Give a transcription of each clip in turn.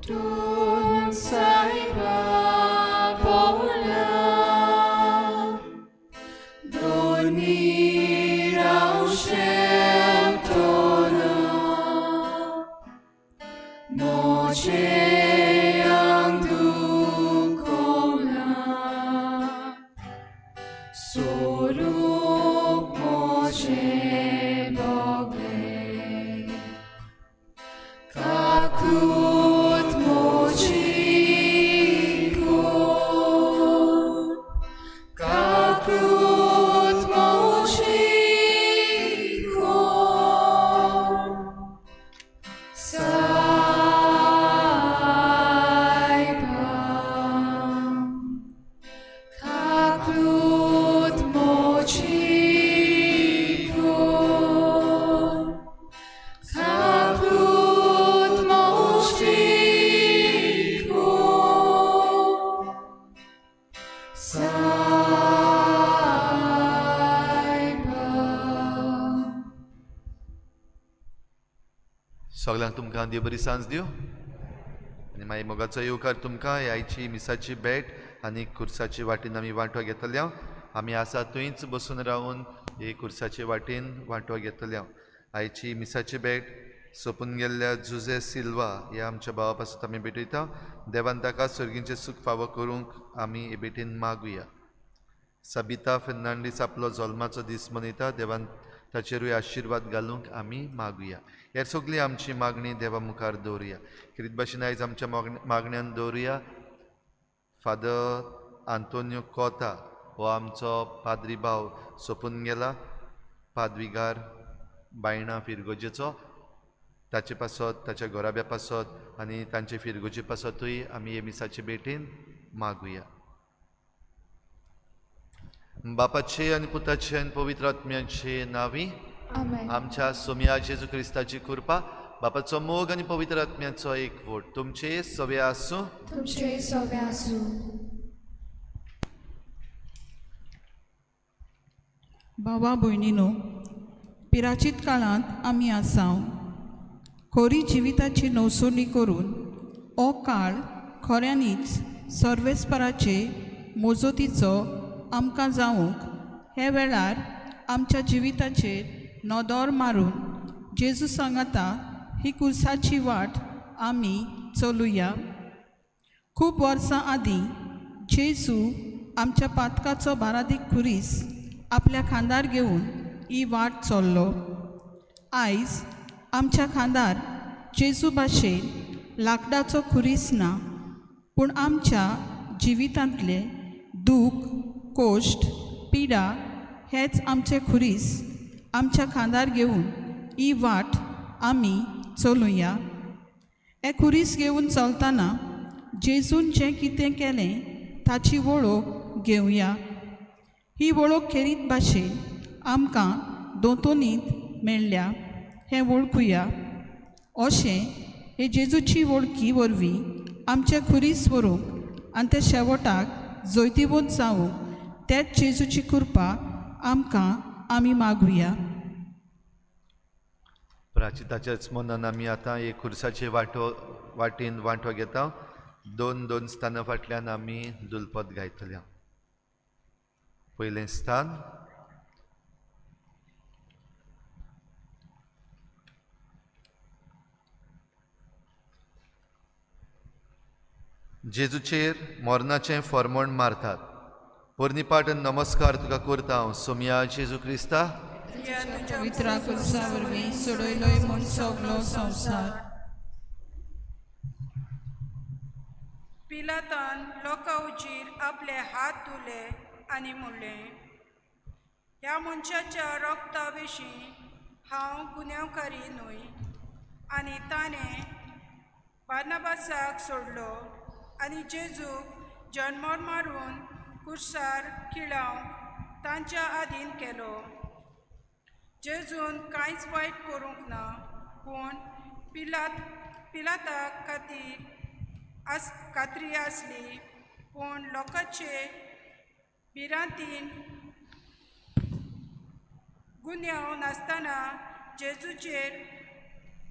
Tun saiba pola Doni raushem tona Noche angdu kona Sorup moche bogle Kakut mochiko Kakut mochiko Saibam Kakut mochiko Kakut mochiko Saibam सगळ्यांक तुमकां देव बरी सांज दिवं आनी मागीर मोगाचो येवकार तुमकां ह्याची मिसाची भेट आनी खुर्साची वाटेन आमी वांटो घेतले आमी आसा थंयच बसून रावन हे खुर्साचे वाटेन वांटो घेतले आयची मिसाची भेट सोंपून गेल्ल्या जुजे सिल्वा ह्या आमच्या भावा पासून आमी भेटयता देवान ताका सर्गींचें सूख फावो करूंक आमी हे भेटेन मागुया सबिता फेर्नांडीस आपलो जल्माचो दीस मनयता देवान ताचेरूय आशिर्वाद घालूंक आमी मागुया हेर सगळी आमची मागणी देवा मुखार दवरुया कितें भाशेन आयज आमच्या मागण्यान दवरुया फादर आंतोनियो कोता हो आमचो पाद्री भाव सोंपून गेला पादविगार बायणा फिरगोजेचो ताचे पासत ताच्या घोराब्या पासत आनी तांचे फिरगोजे पासतूय आमी हे मिसाचे भेटेन मागुया बापाचे आनी पुताचे आनी पवित्र आत्म्याचे नांवी Amen. आमच्या सोम्या जेजू क्रिस्ताची कृपा बापाचो मोग आनी पवित्र आत्म्याचो एकवट तुमचे सवे आसूं तुमचे सवे आसूं भावा भयणीनो पिराचीत काळांत आमी आसाव खरी जिविताची नवसोनी करून हो काळ खऱ्यांनीच सर्वेस्पराचे मोजतीचो आमकां जावंक हे वेळार आमच्या जिविताचेर नदर मारून जेजू सांगाता ही कुर्साची वाट आमी चलुया खूब वर्सां आदीं जेजू आमच्या पातकाचो बारादीक खुरीस आपल्या खांदार घेवन ही वाट चल्लो आयज आमच्या खांदार जेजू भाशेन लाकडाचो खुरीस ना पूण आमच्या जिवितांतले दूख कोश्ट पिडा हेच आमचे खुरीस आमच्या खांदार घेवन ही वाट आमी चलुया हे खुरीस घेवन चलतना जेजून जें कितें केलें ताची वळख घेवया ही वळख खेरीत भाशेन आमकां दोतोनीत मेळ्ळ्या हें वळखुया अशें हे जेजूची वळखी वरवीं आमचे खुरीस व्हरूंक आनी ते शेवटाक जैतिवंत जावंक तेच जेजूची कृपा आमकां आमी मागुया प्राचिताच्याच मनान आमी आतां एक खुर्साचे वाटेन वांटो घेता दोन स्थानां फाटल्यान आमी दुलपद गायतल्या पयलें स्थान जेजूचेर मोरनाचें फर्मोण मारतात पोरनिपाट नमस्कार तुका करता हांव सोम्या जेजू क्रिस्ता पवित्र खुर्सा वरवीं सोडयलोय म्हूण सगलो संवसार पिलातान लोकां उजीर आपले हात धुले आनी म्हणलें ह्या मनशाच्या रक्ता विशीं हांव गुन्यांवकारी न्हय आनी ताणें बार्नबासाक सोडलो आनी जेजूक जन्मोर मारून कुर्सार किळावंक तांच्या आदीन केलो जेजून कांयच वायट करूंक ना पूण पिलाता खात्री आसली पूण लोकांचे भिरांतीन गुन्यांव नासतना जेजूचेर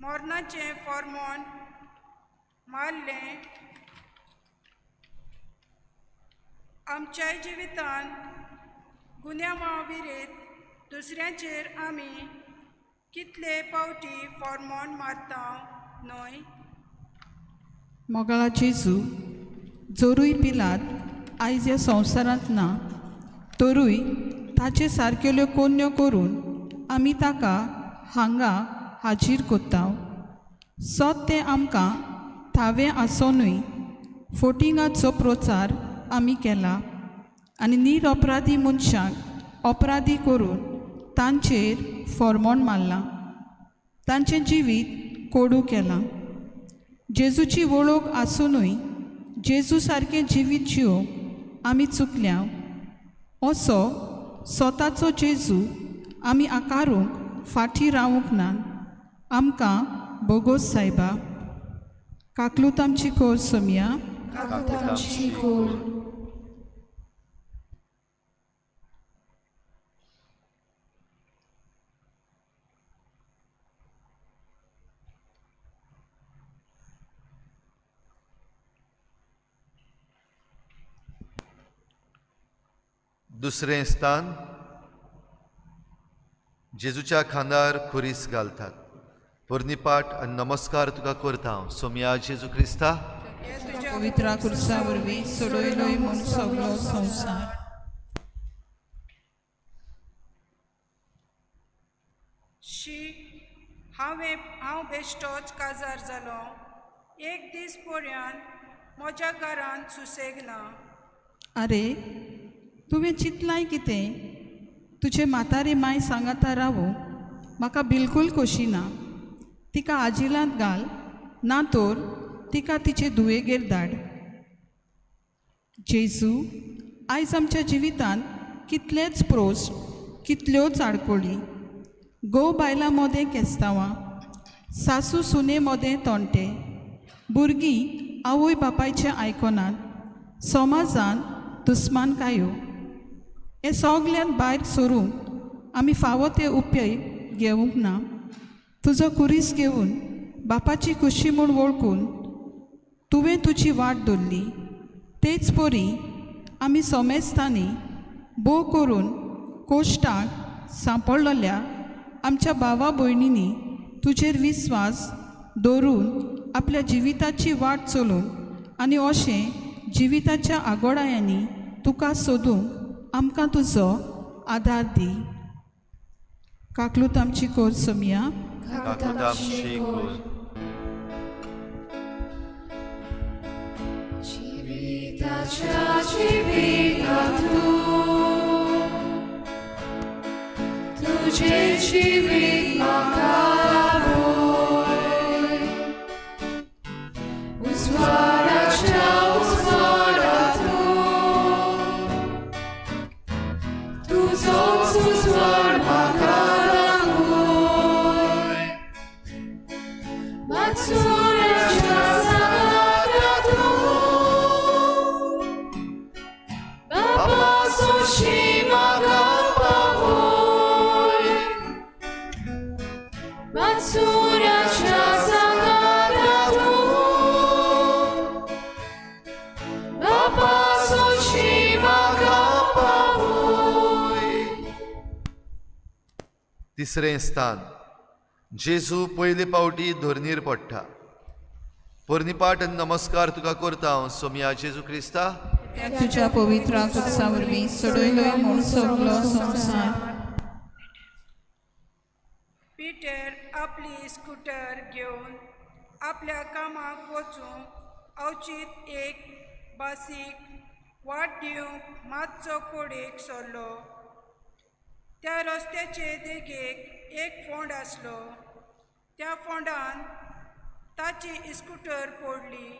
मोरनाचें फर्मोण मारलें आमच्या जिवितान गुन्यांवाविरीत दुसऱ्यांचेर आमी कितले पावटी फॉर्मोन मारता न्हय. मोगाळा जेजू जोरूय पिलात आयज ह्या संवसारांत ना, तरूय ताचे सारकेल्यो कोन्यो करून आमी ताका हांगा हाजीर कोत्ता. सोत तें आमकां थावें आसोनूय फोटिंगाचो प्रचार आमी केला आनी निरअपराधी मनशाक अपराधी करून तांचेर फॉर्मोन मारला, तांचें जिवीत कोडू केलां. जेजूची वळख आसुनूय जेजू सारकें जिवीत जिवंक आमी चुकल्या. असो स्वताचो जेजू आमी आकारूंक फाटीं रावूंक ना. आमकां बोगोस सायबा. काकलूत आमची कोर सोमिया. काकूत आमची कोर. दुसरें स्थान जेजूच्या खांदार खुरीस घालतात. पोरनिपाट आनी नमस्कार तुका करता हांव सोम्या जेजू क्रिस्ता. पवित्रा कुर्सा वरवीं सोडयलोय म्हूण सगळो संवसार. हांव बेश्टोच काजार जालो. एक दीस पर्यान म्हज्या घरांत सुसेग ना. आरे तुवें चिंतलाय कितें? तुजे म्हातारी माय सांगाता रावो म्हाका बिलकूल खोशी ना. तिका आजिलांत घाल ना तर तिका तिचे धुवेगेर धाड. जेजू आयज आमच्या जिवितांत कितलेच प्रोस्ट, कितल्योच आडकोळी, घोव बायलां मोदें केस्तांवां, सासू सुने मोदें तोणटे, भुरगीं आवय बापायचें आयकोनात, समाजान दुस्मानकायो, हे सगल्यान भायर सरूंक आमी फावो ते उपेग घेवंक ना. तुजो कुरीस घेवन बापाची खुशी म्हूण वळखून तुवें तुजी वाट धरली. तेच परी आमी सोमेस्तांनी भोव करून कोश्टाक सांपडलेल्या आमच्या भावा भयणींनी तुजेर विस्वास दवरून आपल्या जिविताची वाट चलोवंक आनी अशें जिविताच्या आगोडायांनी तुका सोदूंक आमकां तुजो आदार दी. काकलूत आमची कोर सोमिया. काकूत आमची कोर. जिविताच्या जिवितांतूं तुझे जिवीत म्हाका लाबोय. उस्वाराच्या उस्वारांतूं तुजोच उस्वार म्हाका लागोय. वाचूराच्या सांगात्यांतूं बाबा सोशी म्हाका पावोय. वाचूराच्या सांगात्यांतूं बाबा सोशी म्हाका पावोय. तिसरें स्थान जेजू पयले पावटी धोरणीर पडटा. पोरनिपाट आनी नमस्कार तुका करता हांव सोम्या जेजू क्रिस्ता. तुज्या पवित्रा कुर्सा वरवीं सोडयलोय म्हूण सगळो संवसार. पिटर आपली स्कूटर घेवन आपल्या कामाक वचूंक अवचीत एक बासीक वाट दिवंक मातसो कोडेक सरलो. त्या रस्त्याचे देगेक एक फोंड आसलो. त्या फोंडान ताची इस्कूटर पडली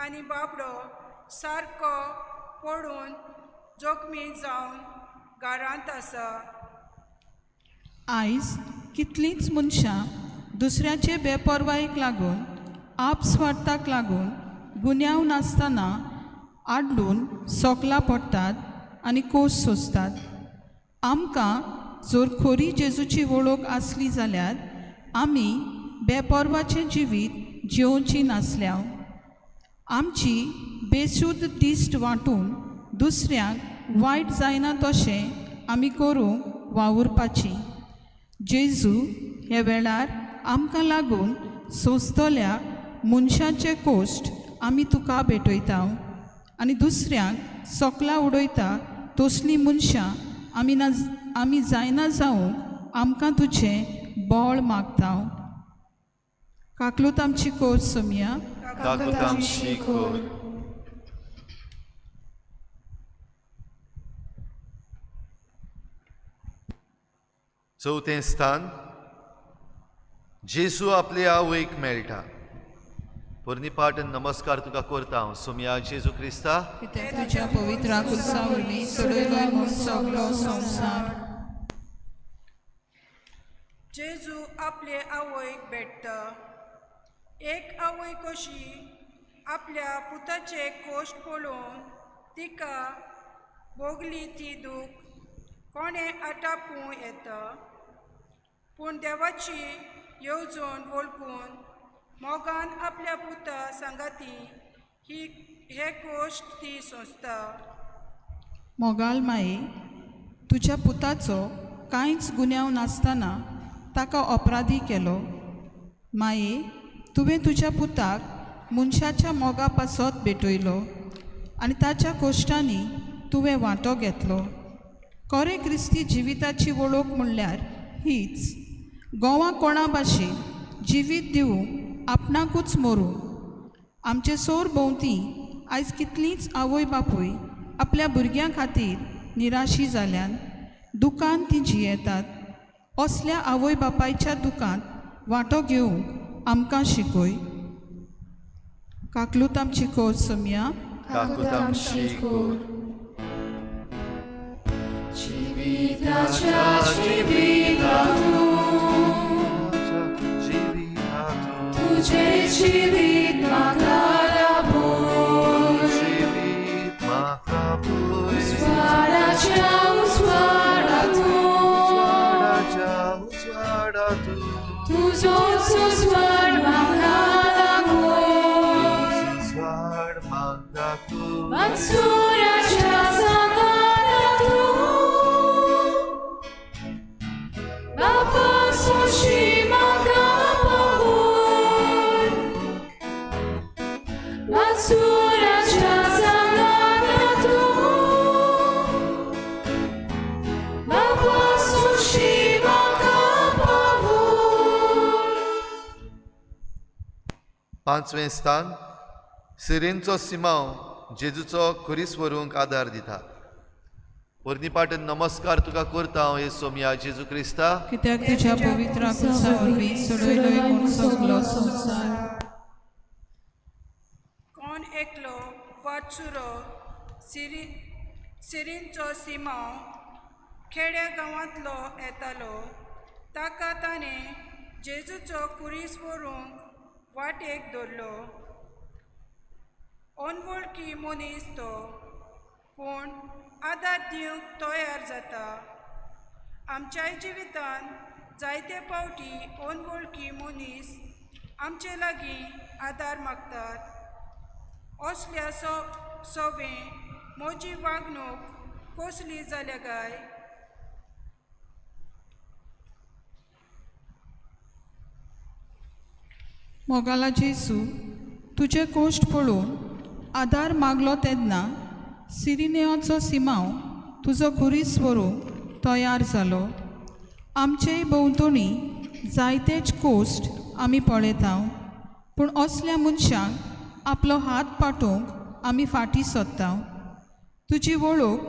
आनी बाबडो सारको पडून जखमी जावन घरांत आसा. आयज कितलींच मनशां दुसऱ्याचे बेपरवायेक लागून आपस्वार्थाक लागून गुन्यांव नासतना आडलून सोकला पडटात आनी कोस सोंसतात. आमकां जर खरी जेजूची वळख आसली जाल्यार आमी बेपरवाचें जिवीत जिवची नासल्या. आमची बेशुद्ध तिश्ट वांटून दुसऱ्यांक वायट जायना तशें आमी करूंक वावुरपाची. जेजू हे वेळार आमकां लागून सोंसतल्या मनशाचे कोश्ट आमी तुका भेटयता आनी दुसऱ्यांक सोकला उडयता तसलीं मनशां आमी जायना जावंक आमकां तुजें बोळ मागता. काकलूत आमची कोर सोम्या. काकूत आमची कोर. चवथें स्थान. जेजू आपल्या आवयक मेळटा. पोरनिपाट नमस्कार तुका करता हांव सोम्या जेजू क्रिस्ता. तुज्या पवित्र कुर्सा वरवीं सोडयलोय म्हूण सगलो संवसार. जेजू आपले आवयक भेटता. एक आवय कशी आपल्या पुताचे कोश्ट पळोवन तिका भोगली ती दूख कोणें आटापूं येता. पूण देवाची येवजण वळखून मोगान आपल्या पुता सांगाती हे कोश्ट ती सोंसता. मोगाल माये, तुज्या पुताचो कांयच गुन्यांव नासतना ताका अपराधी केलो. माये, तुवें तुज्या पुताक मनशाच्या मोगा पासत भेटयलो आनी ताच्या कोश्टांनी तुवें वांटो घेतलो. खरें क्रिस्ती जिविताची वळख म्हणल्यार हीच. गोवा कोणा भाशेन जिवीत दिवूंक आपणाकूच मरूंक. आमचे सोर भोंवती आयज कितलींच आवय बापूय आपल्या भुरग्यां खातीर निराशी जाल्यान दुकान तीं जियेतात. असल्या आवय बापायच्या दुकांत वांटो घेवंक आमकां शिकय. काकलूत आमची कोर सोम्या. काकूत आमची कोर. जिविताच्या जिवितातूं तुझे जिवीत म्हाका लाभूं. उजवाडाच्या उजवाडातूं तुजोच उजवाड म्हाका लागूं. मनसुराच्या सांगातातूं बापा सोशी म्हाका पावून. मनसुराच्या सांगातातूं बापा सोशी म्हाका पावून. पांचवें स्थान. सिरेनचो सिमांव जेजूचो खुरीस व्हरूंक आदार दिता. पोरनिपाट नमस्कार तुका करता हांव हे सोम्या जेजू क्रिस्ता. कित्याक तुज्या पवित्र कुर्सा वरवीं सोडयलोय म्हूण सगलो संवसार. कोण एकलो वाचुरो सिरीनचो सिमांव खेड्या गांवांतलो येतालो. ताका ताणें जेजूचो कुरीस व्हरूंक वाटेक दवरलो. अनवळखी मनीस तो, पूण आदार दिवंक तयार जाता. आमच्याय जिवितान जायते फावटी अनवळखी मनीस आमचे लागीं आदार मागतात. असल्या सवें म्हजी वागणूक कसली जाल्या काय. मोगाला जेजू, तुजे कोश्ट पळोवन आदार मागलो तेन्ना सिरिनेचो सिमांव तुजो खुरीस व्हरूंक तयार जालो. आमचेय भोंवतणी जायतेच कोश्ट आमी पळयता, पूण असल्या मनशांक आपलो हात पाटोवंक आमी फाटीं सरता. तुजी वळख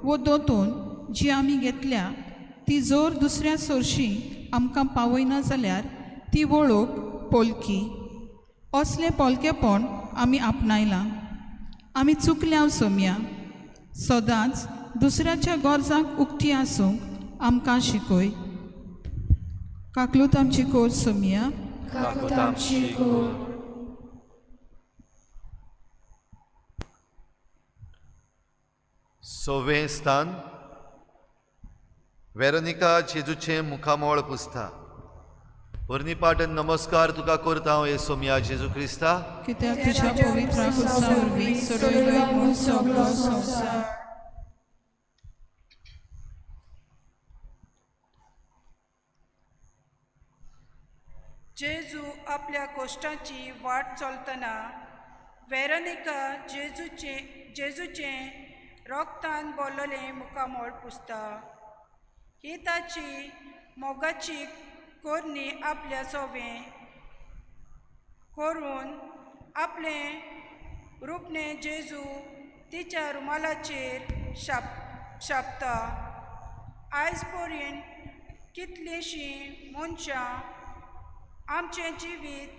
वो दोतोन जी आमी घेतल्या ती जर दुसऱ्या सरशी आमकां पावयना जाल्यार ती वळख पोलकी. असलें पोलकेपण आमी आपणायलां. आमी चुकल्या सोम्या. सदांच दुसऱ्याच्या गरजांक उक्ती आसूंक आमकां शिकय. काकलूत आमची कोर सोम्या. काकूत आमची कोर. सवें स्थान. वेरोनिका जेजूचें मुखामोळ पुसता. पोरणी पाटन नमस्कार तुका करता हांव येसू मिया जेजू क्रिस्ता कित्याक तुज्या पवित्र कुर्सा वरवीं सोडयलोय म्हूण सगळो संवसार. जेजू आपल्या कोश्टांची वाट चलतना वेरोनिका जेजूचे रोगतान बोल्लोलें मुखामोळ पुसता. ही ताची मोगाची कोरणी आपल्या सोवें करून आपलें रुपणें जेजू तिच्या रुमालाचेर शापता. आयज पर्यंत कितलींशीं मनशां आमचें जिवीत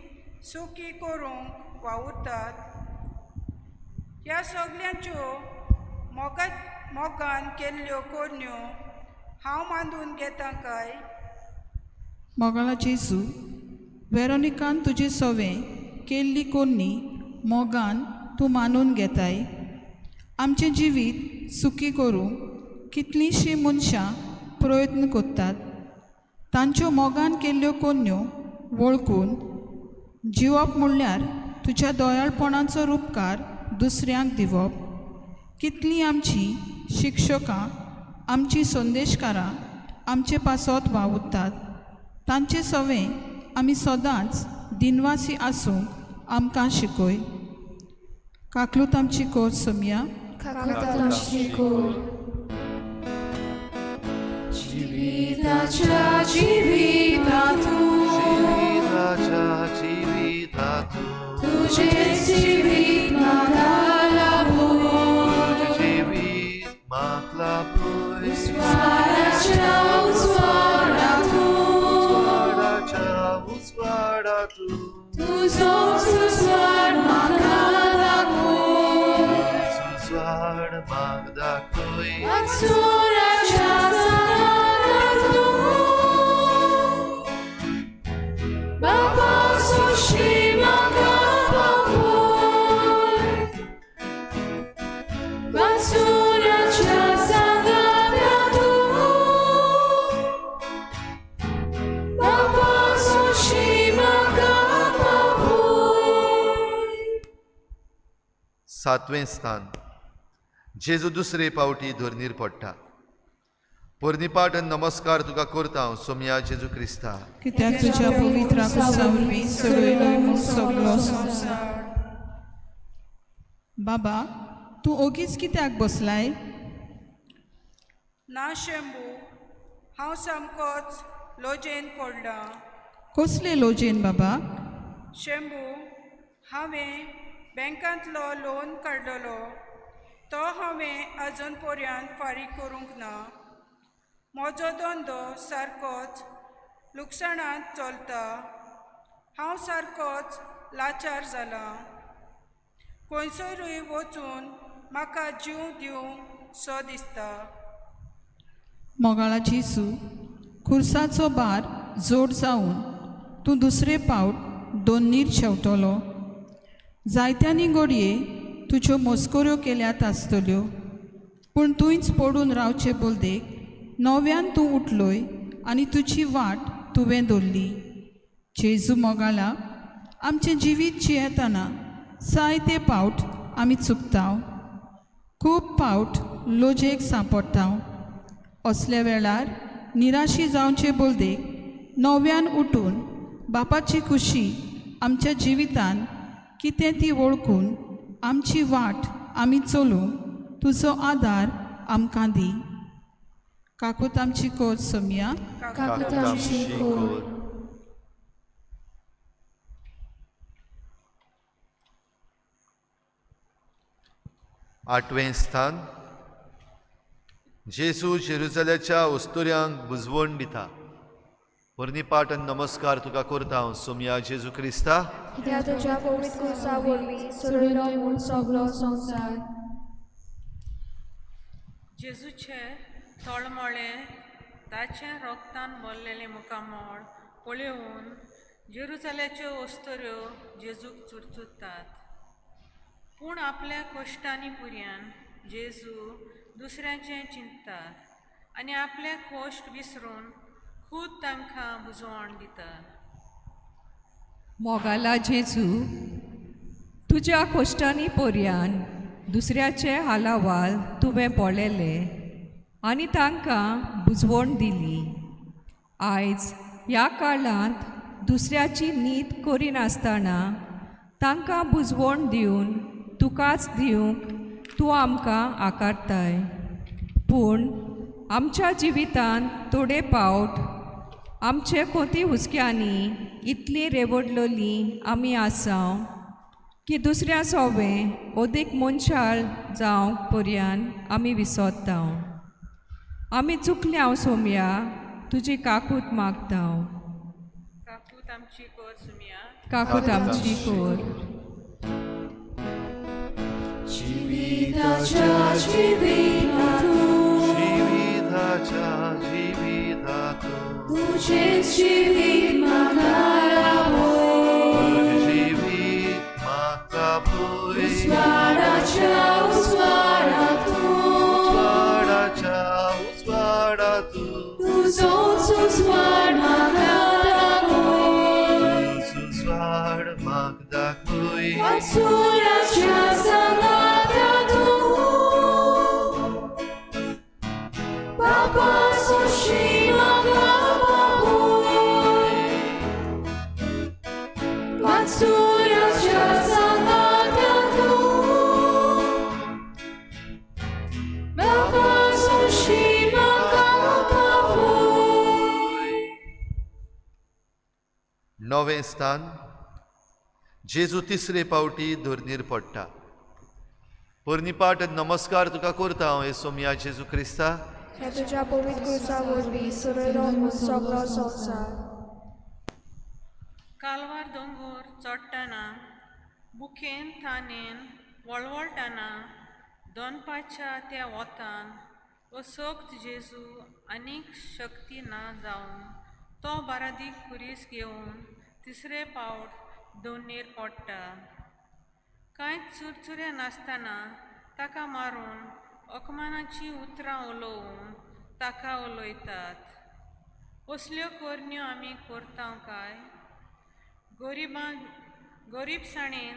सुखी करूंक वावुरतात. ह्या सगल्यांच्यो मोगान केल्ल्यो कोरण्यो हांव मांडून घेतां काय? मोगाला जेजू, वेरोनिकान तुजी सवें केल्ली कोन्नी मोगान तूं मानून घेताय. आमचें जिवीत सुखी करूंक कितलींशीं मनशां प्रयत्न करतात. तांच्यो मोगान केल्ल्यो कोन्न्यो वळखून जिवप म्हणल्यार तुज्या दोयाळपणाचो उपकार दुसऱ्यांक दिवप. कितलीं आमचीं शिक्षकां, आमचीं संदेशकारां आमचे पासत वावुरतात. तांचे सवें आमी सदांच दिनवासी आसूंक आमकां शिकय. काकलूत आमची कोर सोम्या. जिविताच्या जिवितातूं तुझे जिवीत म्हाका लाभूय. उस्वाडाच्या उस्वाडातूं तुजो उस्वाड म्हाका दाखोय. वाचुराच्या सांगातातूं बापा सुशी म्हाका पावय. वाचुराच्या सांगातातूं बापा सुशी म्हाका पावय. सातवें स्थान. जेजू दुसरे पावटी धोरणीर पडटा. पोरणी पाटन नमस्कार तुका करता हांव सोम्या जेजू क्रिस्ता कित्याक तुज्या पवित्र कुर्सा वरवीं सोडयलोय म्हूण सगळो संवसार. बाबा, तूं ओगीच कित्याक बसलाय? ना शेंबू, हांव सामकोच लोजेन पडलां. कसले लोजेन बाबा? शेंबू, हांवें बँकांतलो लोन काडलेलो तो हांवें आजून पर्यंत फारीक करूंक ना. म्हजो धंदो सारकोच लुकसाणांत चलता. हांव सारकोच लाचार जालां. खंयसरूय वचून म्हाका जीव दिवंक सो दिसता. मोगाळा जेजू, खुर्साचो भार जोड जावन तूं दुसरे फावट दोनीर शेवटलो. जायत्यांनी घडये तुज्यो मस्कोऱ्यो केल्यात आसतल्यो, पूण तुंयच पडून रावचे बोलदेक नव्यान तूं उठलोय आनी तुजी वाट तुवें धरली. जेजू मोगाला, आमचें जिवीत जियेतना जायते फावट आमी चुकताव. खूब फावट लोजेक सांपडटाव. असल्या वेळार निराशी जावचे बोलदेक नव्यान उठून बापाची खुशी आमच्या जिवितान कितें ती वळखून आमची वाट आमी चलूंक तुजो आदार आमकां दी. काकूत आमची कोर सोम्या. आठवें स्थान. जेजू जेरुसलेच्या वस्तुऱ्यांक बुजवण दिता. पोरणी पाटन नमस्कार तुका करता हांव सोम्या जेजू क्रिस्ता कित्याक तुज्या पवित्र कुर्सा वरवीं सोडयलोय म्हूण सगळो संवसार. जेजूचे तळमळे ताचे रोगतान भरलेले मुखामोळ पळयोवन जेरुसलेच्यो वस्तुऱ्यो जेजूक चुरचुरतात. पूण आपल्या कश्टांनी पुर्यान जेजू दुसऱ्यांचें चिंततात आनी आपले कश्ट विसरून खूद तांकां बुजवण दितात. मोगाला जेजू तुज्या कोश्टांनी पोरयान दुसऱ्याचे हालावाल तुवें पळयले आनी तांकां बुजवण दिली. आयज ह्या काळांत दुसऱ्याची नीत करिनासतना तांकां बुजवण दिवन तुकाच दिवंक तूं आमकां आकारताय. पूण आमच्या जिवितांत थोडे पावट आमचे कोती हुस्क्यांनी इतली रेवडलोली आमी आसां की दुसऱ्या सोबें ओदीक मनशाळ जावंक पर्यान आमी विसोत्ता. आमी चुकल्या सोम्या तुजी काकूट मागता. काकूत आमची कोर सुमिया. काकूट आमची कोर. जिविताच्या जिवितातून तुझेच जिवीत म्हाका रावय. जिवीत म्हाका पळय. उजवाडाच्या उजवाडातून तुजोच उजवाड म्हाका दाखय. उजवाड म्हाका दाखय. वाचुराच्या सांगातातून बाबा सोशी म्हाका पावय. वाचुराच्या सांगातातून बाबा सोशी म्हाका पावय. नवें स्थान. जेजू तिसरे पावटी धोरणीर पडटा. पोरनिपाट नमस्कार तुका करता हांव येसोमिया जेजू क्रिस्ता. ह्या तुज्या पवित्र क्रुसा वरवीं सुरयलो म्हूण सगळो संवसार. कालवार दोंगर चडटना बुकेन थानेन वळवळटना दोनपाच्या त्या वतान असोक्त जेजू आनीक शक्ती ना जावन तो बारादीक कुरीस घेवन तिसरे पावट दोनीर पडटा. कांय चुरचुरे नासतना ताका मारून अकमानाची उतरां उलोवन ताका उलयतात. असल्यो कोरण्यो आमी करता काय? गरीबसाणेन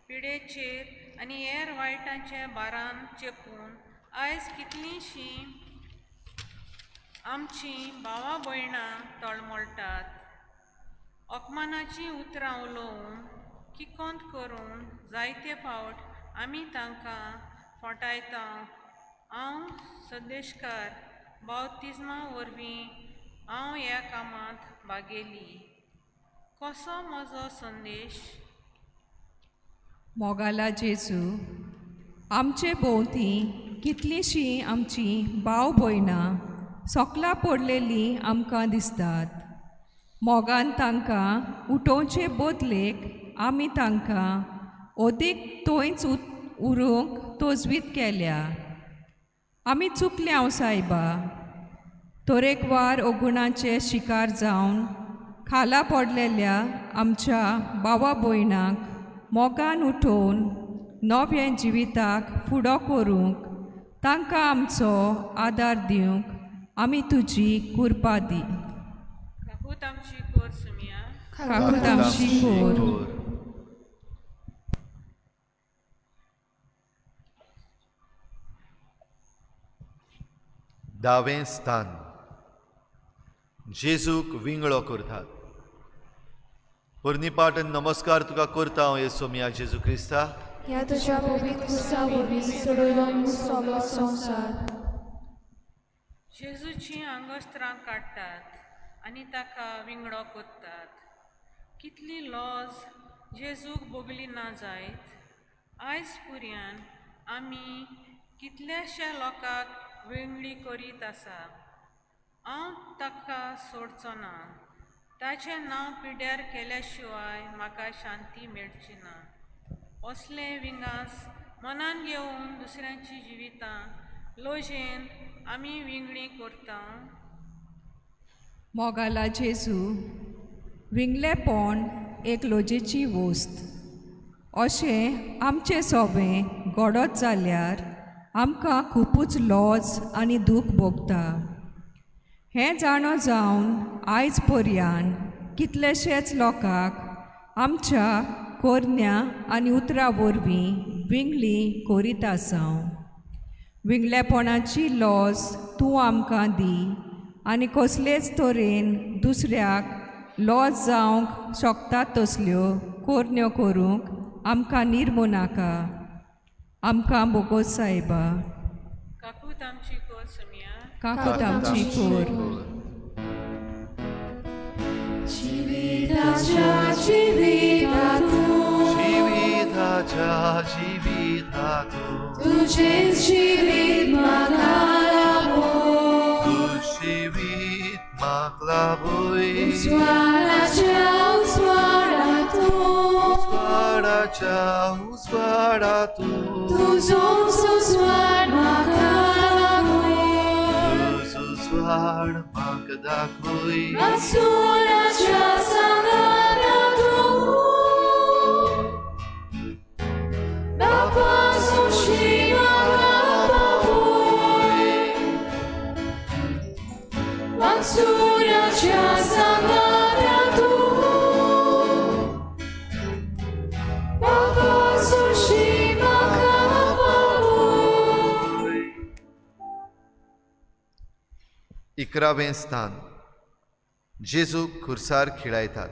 पिडेचेर आनी हेर वायटांचे बारान चेपून आयज कितलींशीं आमचीं भावां भयणां तळमळटात. अकमानाची उतरां उलोवन किकोंत करून जायते फावट आमी तांकां फटायता. हांव संदेशकार बावतिजमा वरवीं हांव ह्या कामांत भागेली. कसो म्हजो संदेश? मोगाला जेजू आमचे भोंवती कितलींशीं आमचीं भाव भयणां सोकला पडलेलीं आमकां दिसतात. मोगान तांकां उठोवचे बदलेक आमी तांकां ओदीक थंयच उरूंक तोजवीत केल्या. आमी चुकल्या सायबा. तरेकवार ओगुणांचे शिकार जावन खाला पडलेल्या आमच्या भावा भयणांक मोगान उठोवन नव्या जिविताक फुडो करूंक तांकां आमचो आदार दिवंक आमी तुजी कृपा दी. काकूत आमची कोर सुमिया. काकूत आमची कोर. दावें स्थान. जेजूक विंगळो करतात. पोरनिपाट नमस्कार तुका करता हांव येसोमिया जेजू क्रिस्ता. ह्या तुज्या पवित्र क्रुसा वरवीं सुरयलो म्हूण सगळो संवसार. जेजूचीं आंगोस्त्रां काडटात आनी ताका विंगडो कोत्तात. कितली लॉज जेजूक भोगली ना जायत. आयज पुर्यान आमी कितल्याश्या लोकांक वेगळी करीत आसा. हांव ताका सोडचो ना. ताचें नांव पिड्यार केल्या शिवाय म्हाका शांती मेळची ना. असले विंगास मनान घेवन दुसऱ्यांची जिवितां लोजेन आमी विंगडी करता. मोगाला जेजू विंगलेपण एक लोजेची वस्त. अशें आमचें सोबें घडत जाल्यार आमकां खुबूच लॉज आनी दूख भोगता. हें जाणो जावन आयज पर्यान कितलेशेच लोकांक आमच्या कोरन्या आनी उतरां वरवीं विंगली कोरीत आसां. विंगलेपणाची लॉज तूं आमकां दी आनी कसलेच तरेन दुसऱ्याक लॉज जावंक शकता तसल्यो कोरन्यो करूंक आमकां निर्मू नाका. आमकां बोगोस सायबा. काकूत आमची कोर सुमिया. काकूत आमची कोर. जिविताच्या जिवितातूं जिविताच्या जिवितातूं तुझेच जिवीत म्हाका लाबोय. तुझ जिवीत म्हाका लाबोय. उजवाडाच्या उजवाडातूं उजवाडाच्या उजवाडातूं तुजोच उजवाड म्हाका लाबोय. तुझ उजवाड म्हाका दाखोय. वाचूनाच्या सांगारातूं बापा सुशी म्हाका पावोय. वाचूनाच्या सांगारातूं बापा सुशी म्हाका पावोय. 11वें स्थान. जेजू खुर्सार खिळायतात.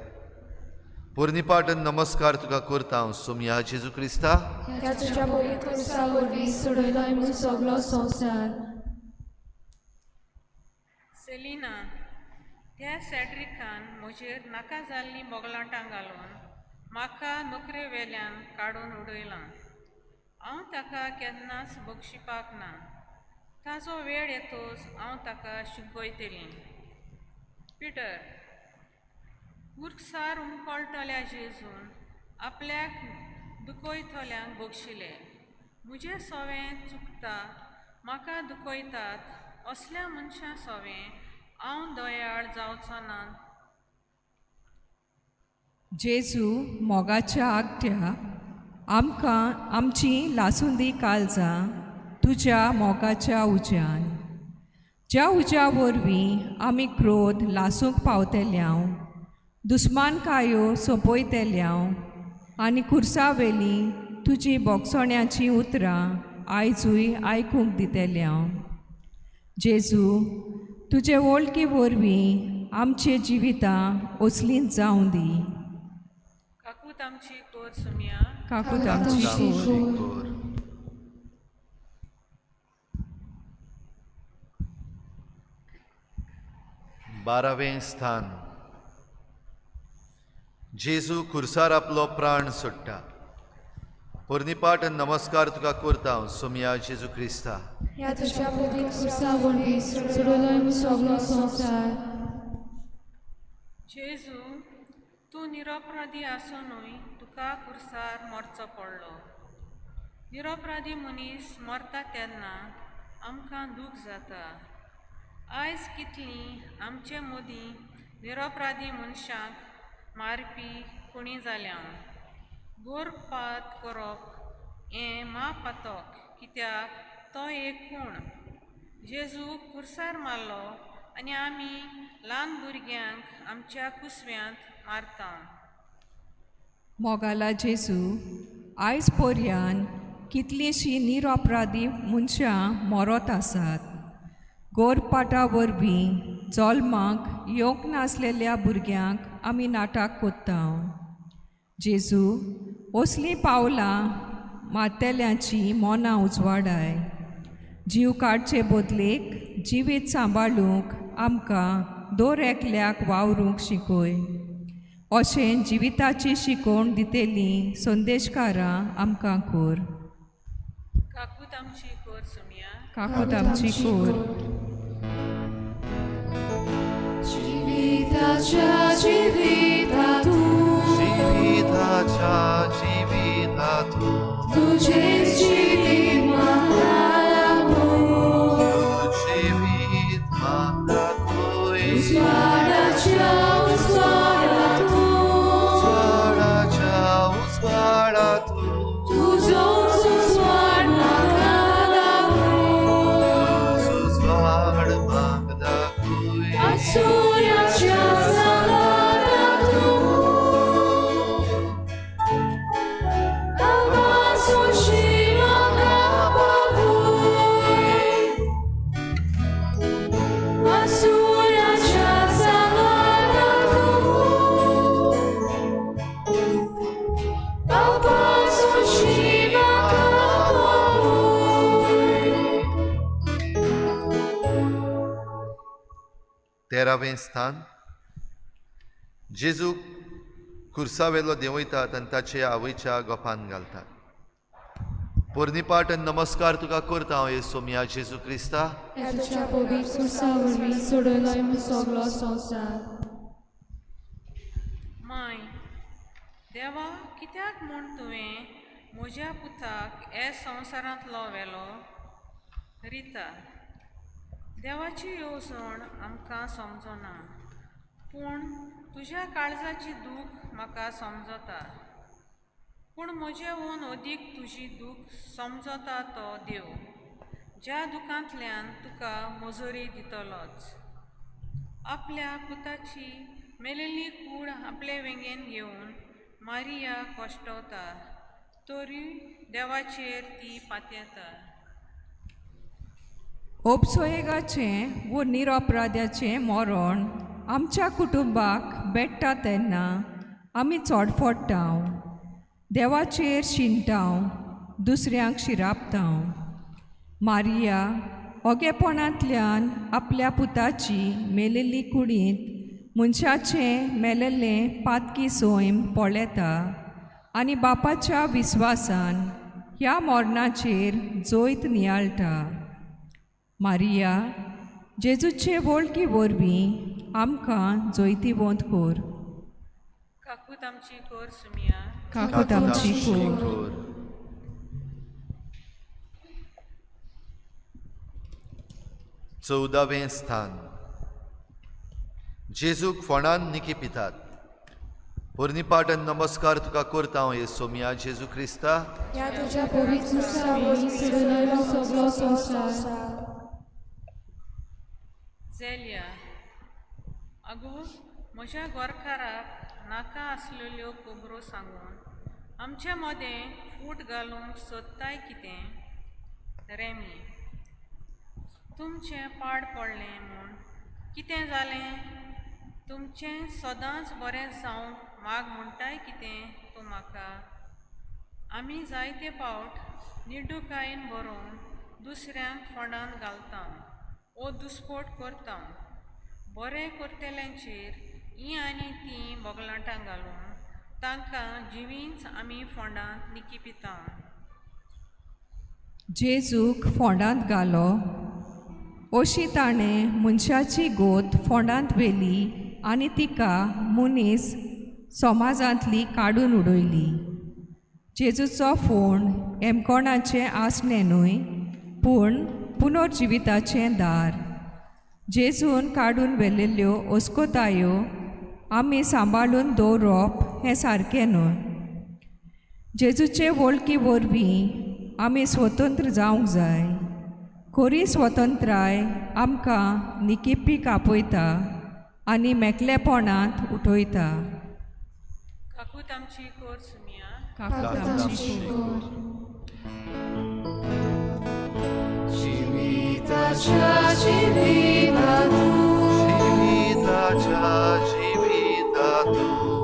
पोरनिपाट नमस्कार तुका करता हांव सोम्या जेजू क्रिस्ता. ह्या तुझ्या पवित्र खुर्सा वरवीं सोडयलोय म्हूण सगळो संवसार. सेलिना, त्या सॅड्रिकान म्हजेर नाका जाल्लीं बोगलांटां घालून म्हाका नोकरे वेल्यान काडून उडयलां. हांव ताका केन्नाच बक्षिपाक ना. ताजो वेळ येतोच हांव ताका शिकयतलीं. पिटर, खुर्सार उमकळटल्या जेजून आपल्याक दुखयतल्यांक बक्षिलें. म्हजें सोवें चुकता, म्हाका दुखयतात असल्या मनशां सोवें हांव दयाळ जावचो ना. जेजू मोगाच्या आगट्या आमकां आमची लासुंदी काळजां तुज्या मोगाच्या उज्यान. ज्या उज्या वरवीं आमी क्रोध लासूंक पावतेल्यांव, दुस्मानकायो सोंपयतेल्यांव आनी खुर्सावेलीं तुजी बोगसोण्याची उतरां आयजूय आयकूंक दितेल्यांव. जेजू, तुजे वळखी वरवीं आमचे जिवितां ओसलींच जावं दी. काकूत आमची कोर सुमिया. काकूत आमची कोर. 12वें स्थान. जेजू खुर्सार आपलो प्राण सोडटा. पोरनिपाट नमस्कार तुका करता हांव सोम्या जेजू क्रिस्ता. ह्या तुझ्या पवित्र खुर्सा वरवीं सोडयलोय म्हूण सगळो संवसार. जेजू, तूं निरपराधी आसूनय तुका खुर्सार मरचो पडलो. निरपराधी मनीस मरता तेन्ना आमकां दूख जाता. आयज कितलीं आमचे मदीं निरपराधी मनशांक मारपी कोणी जाल्यां. गोरपात करप हें महापातक, कित्याक तो एक खूण. जेजू खुर्सार मारलो आनी आमी ल्हान भुरग्यांक आमच्या कुसव्यांत मारता. मोगाला जेजू, आयज पर्यान कितलींशीं निरपराधी मनशां मरत आसात. गोरपाटा वरवीं जल्माक येवंक नासलेल्या भुरग्यांक आमी नाटक कोत्ता. जेजू, असलीं पावलां मारतेल्यांची मोना उजवाडाय. जीव काडचे बदलेक जिवीत सांबाळूंक आमकां दर एकल्याक वावरूंक शिकय. अशें जिविताची शिकोवण दितेलीं संदेशकारां आमकां कोर. काकूत आमची कोर सुमिया. काकूत आमची कोर. जिविताच्या जिवितातूं जिविताच्या जिवितातूं तुझेच जिवीत म्हाका लाबोय. जिवीत म्हाका दाखोय. उजवाडाच्या उजवाडातूं उजवाडाच्या उजवाडातूं तुजोच उजवाड म्हाका लाबोय. तुझ उजवाड म्हाका दाखोय. वाचूनाच्या सांगारातूं 13वें स्थान. जेजू खुर्सावेलो देंवयतात आनी ताचे आवयच्या गोपान घालतात. पोरनिपाट आनी नमस्कार तुका करता हांव येसोमिया जेजू क्रिस्ता. ह्या तुज्या पवित्र कुर्सा वरवीं सोडयलोय म्हूण सगळो संवसार. माय देवा, कित्याक म्हूण तुवें म्हज्या पुताक हे संवसारांतलो व्हेलो. रिता, देवाची येवजण आमकां समजना, पूण तुज्या काळजाची दूख म्हाका समजता. पूण म्हजें ओन अदीक तुजी दूख समजता तो देव, ज्या दुखांतल्यान तुका मजोरी दितलोच. आपल्या पुताची मेलेली कूड आपले वेंगेन घेवन मारिया कोश्टवता, तरी देवाचेर ती पातयेता. ओबसोयेगाचें वो निरपराध्याचें मरण आमच्या कुटुंबाक बेट्टा तेन्ना आमी चोडफोडटाव, देवाचेर शिंटाव, दुसऱ्यांक शिरापताव. मारिया ओगेपणांतल्यान आपल्या पुताची मेलेली कुडींत मनशाचें मेलेलें पातकी सोयम पळेता आनी बापाच्या विस्वासान ह्या मरणाचेर जोयत नियाळटा. मारिया, जेजूचे वळखी वरवीं आमकां जोयतीवंत कोर. काकूत आमची कोर सुमिया. काकूत आमची कोर. 14वें स्थान. जेजूक फोंडान निकी पितात. पोरनिपाट आनी नमस्कार तुका करता हांव येसोमिया जेजू क्रिस्ता. ह्या तुज्या पवित्र कुर्सा वरवीं सोडयलोय म्हूण सगळो संवसार. झेलिया, आगो म्हज्या गोरकाराक नाका आसलेल्यो खबरो सांगून आमचे मदें फूट घालूंक सोदताय कितें. रेमी, तुमचें पाड पडलें म्हूण कितें जालें. तुमचें सदांच बरें जावंक माग म्हणटाय कितें तूं म्हाका. आमी जायते फावट निडुकायेन बरोवन दुसऱ्यांक फोंडान घालता ओ दुस्पोट करता. बरें करतेल्यांचेर हीं आनी तीं बोगलांटां घालून तांकां जिवींच आमी फोंडांत निकी पिता. जेजूक फोंडांत घालो अशी ताणें मनशाची गोत फोंडांत व्हेली आनी तिका मनीस समाजांतली काडून उडयली. जेजूचो फोंड एमकोणाचें आसलें न्हय, पूण पुनर्जिविताचें दार. जेजून काडून व्हेलेल्यो ओस्कोतायो आमी सांबाळून दवरप हें सारकें न्हय. जेजूचे वळखी वरवीं आमी स्वतंत्र जावंक जाय. खरी स्वतंत्राय आमकां निकिपीक आपयता आनी मेकलेपणांत उठयता. काकूत आमची कोर सुमिया. काकूत आमची कोर. जिविताच्या जिवितातूं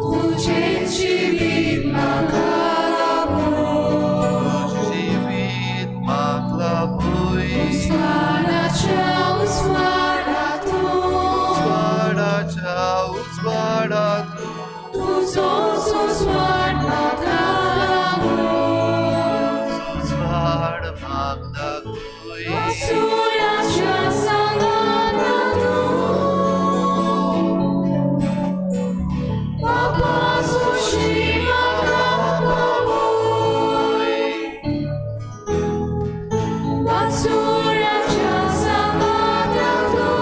तुजें जिवीत म्हाका जिवीत म्हाका लाबूय. उस्वाडाच्या उस्वाडातूं उजवाडातूं तुजो उस्वाड म्हाका उजवाड म्हाका दाखय. सूर्याच्या सांगातातूं बाबा सुशी म्हाका पावय. सूर्याच्या सांगातातूं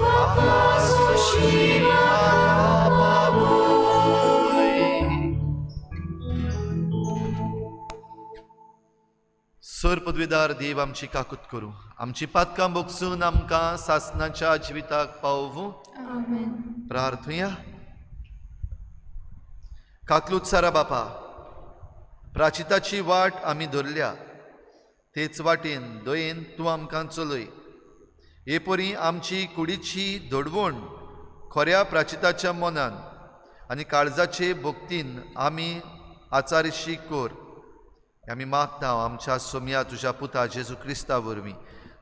बाबा सुशी म्हाका पावय. सर पदवीदार देव आमची काकूत करूं. आमची पातकां बोगसून आमकां सासणाच्या जिविताक पावूं. आमेन. प्रार्थुया. काकलूत सारा बापा, प्राचिताची वाट आमी धरल्या, तेच वाटेन दयेन तूं आमकां चलय. हे परी आमची कुडीची दडवण खऱ्या प्राचिताच्या मनान आनी काळजाचे भक्तीन आमी आचारशी कोर. आमी मागता आमच्या सोम्या तुज्या पुता जेजू क्रिस्ता वरवीं.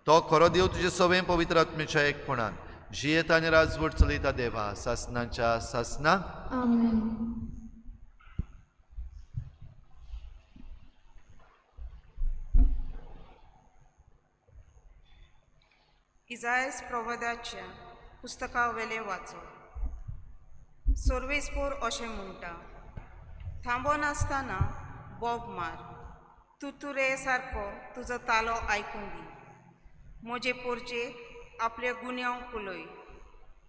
तो खरो देव तुजे सवें पवित्र आत्मेच्या एकपणान जियेत आनी राजवट चलयता देवा सासनाच्या सासना. आमेन. इजायस प्रवदाच्या पुस्तका वेले वाचो. सोर्वेस्पोर अशें म्हणटा, थांबोन आसतना बोब मार, तुतुरे सारको तुजो तालो आयकून दी. म्हजे पोरचेक आपले गुन्यांव कुलय,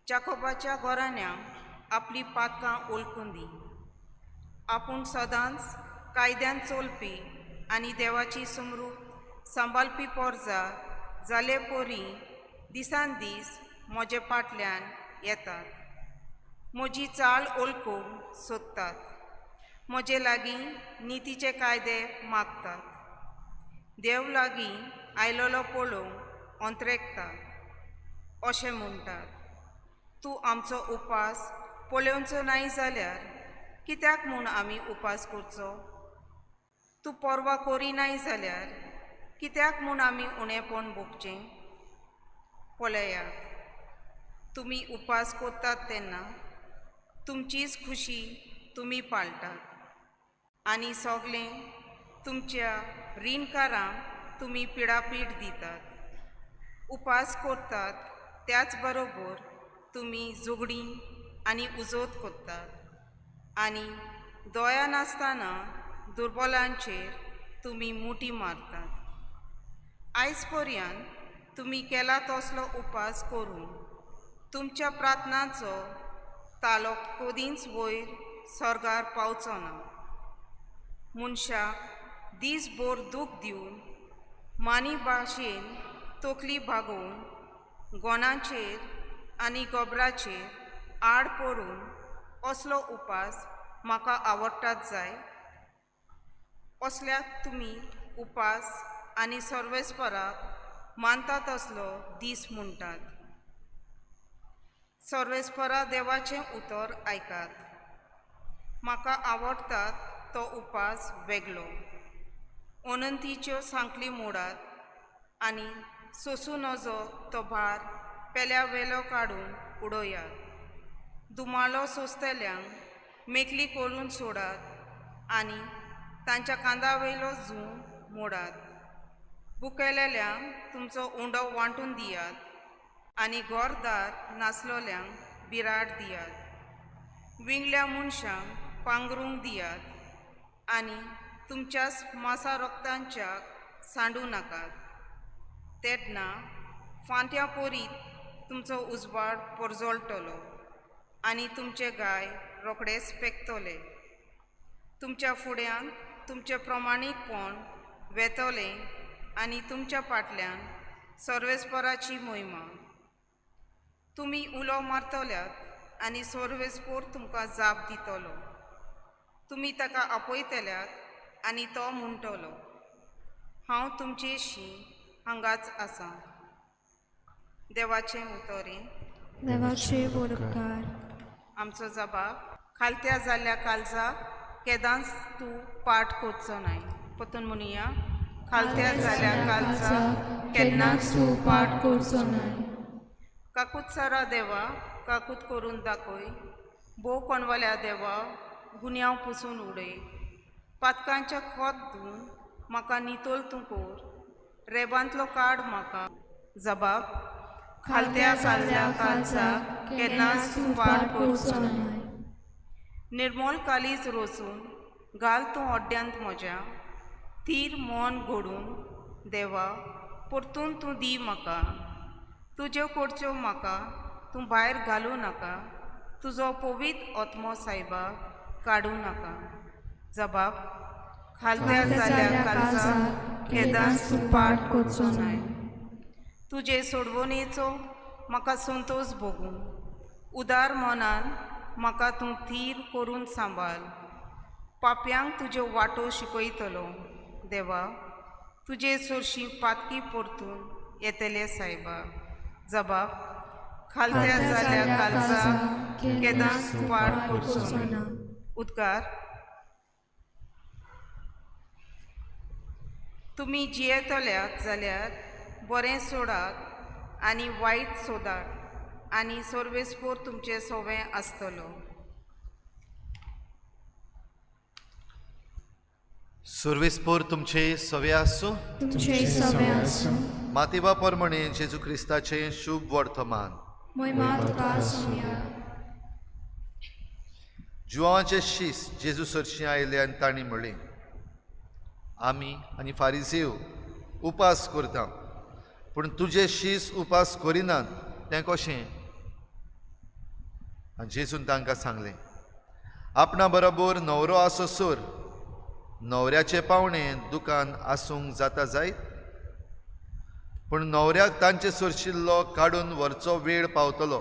जाकोबाच्या घराण्यांक आपली पातकां ओळखून दी. आपूण सदांच कायद्यान चलपी आनी देवाची समृद्ध सांबाळपी पोरजा जाले पोरी दिसान दीस म्हजे फाटल्यान येतात. म्हजी चाल ओळखूंक सोदतात, म्हजे लागीं नितीचे कायदे मागतात. देव लागीं आयलोलो पळोवंक अंतरेकतात. अशें म्हणटात, तूं आमचो उपास पळोवचो नाय जाल्यार कित्याक म्हूण आमी उपास करचो? तूं परवा करिनाय जाल्यार कित्याक म्हूण आमी उणेपण भोगचें? पळयात, तुमी उपास करतात तेन्ना तुमचीच खुशी तुमी पाळटात आनी सगळें तुमच्या रीणकारांक तुमी पिडापीड दितात. उपास करतात त्याच बरोबर तुमी झगडीं आनी उजोत करतात आनी दोया नासतना दुर्बलांचेर तुमी मुठी मारतात. आयज पर्यंत तुमी केला तसलो उपास करून तुमच्या प्रार्थनांचो तालो कदींच वयर सर्गार पावचो ना. मनशाक दीसभर दूख दिवन मानी भाशेन तकली भागोवन गोनाचेर आनी गोबराचेर आड पडून असलो उपास म्हाका आवडटात जाय. असल्याक तुमी उपास आनी सर्वेस्पराक मानता तसलो दीस म्हणटात. सर्वेस्परा देवाचें उतर आयकात. म्हाका आवडटात तो उपास वेगळो. अनंतीच्यो सांकली मोडात आनी सोंसू नजो तो भार पेल्या वेलो काडून उडोयात. दुमाळो सोंसतल्यांक मेकली करून सोडात आनी तांच्या कांदा वयलो झूं मोडात. भुकेलेल्यांक तुमचो उंडो वांटून दियात आनी घरदार नासलोल्यांक बिराड दियात. विंगल्या मनशांक पांगरूंक दियात आनी तुमच्याच मासा रोगतांच्या सांडू नाकात. तेन्ना फांत्या पोरीत तुमचो उजवाड परजोळटलो आनी तुमचे गाय रोखडेच पेकतले. तुमच्या फुड्यान तुमचे प्रमाणीकपण वेतोलें आनी तुमच्या फाटल्यान सर्वेस्पराची मोहिमा. तुमी उलो मारतल्यात आनी सर्वेस्पोर तुमकां जाप दितलो. तुमी ताका आपयतल्यात आनी तो म्हणटलो, हांव तुमचेशी हांगाच आसां. देवाचें उतरें. देवाचे उपकार. आमचो जबाब, खालत्या जाल्ल्या काळजाक केदांच तूं पाठ करचो नाय. परतून म्हणुया, खालत्या जाल्ल्या काळजाक केन्नाच तूं पाठ करचो नाय. काकूत सारा देवा, काकूत करून दाखय. भोव कोणवाल्या देवा, गुन्यांव पुसून उडय. पातकांच्या खोत धुवन म्हाका नितोल तूं कोर. रेबांतलो काड म्हाका. जबाब, खालत्या जाल्ल्या काळजाक केन्नाच तूं पाठ करचो नाय. निर्मोल कालीज रोचून घाल तूं ओड्ड्यांत म्हज्या. थीर मोन घडून देवा, परतून तूं दी म्हाका. तुज्यो कडच्यो म्हाका तूं भायर घालूं नाका. तुजो पवित्र आत्मो सायबा काडूं नाका. जबाब, खालत्या जाल्ल्या काळजाक केदांच तूं पाठ करचो नाय. तुजे सोडवणेचो म्हाका संतोश भोगून उदार मनान म्हाका तूं थीर करून सांबाळ. पाप्यांक तुज्यो वाटो शिकयतलो देवा, तुजे चडशी पातकी परतून येतले सायबा. जबाब, खालत्या जाल्या काळजा केदांस तूं पाड करचो ना. उद्गार, तुमी जियेतल्यात जाल्यार बरें सोडात आनी वायट सोदात आनी सर्वेस्पोर तुमचें सोवें आसतलो. सर्वेस्पोर तुमचे सवे आसूं. तुमचे सवे आसूं. मातेवा परमणे जेजू क्रिस्ताचें शुभ वर्तमान. महिमा तुका आसूं. जुवांचे शीस जेजू सरशी आयले आनी तांणी म्हणलें, आमी आनी फारिसेव उपास करता, पूण तुजे शीस उपास करिनात तें कशें? आनी जेजून तांकां सांगलें, आपणा बरोबर न्हवरो आसोसोर न्हवऱ्याचे पावणे दुकान आसूंक जाता जायत, पूण न्हवऱ्याक तांचे सोरशिल्लो काडून व्हरचो वेळ पावतलो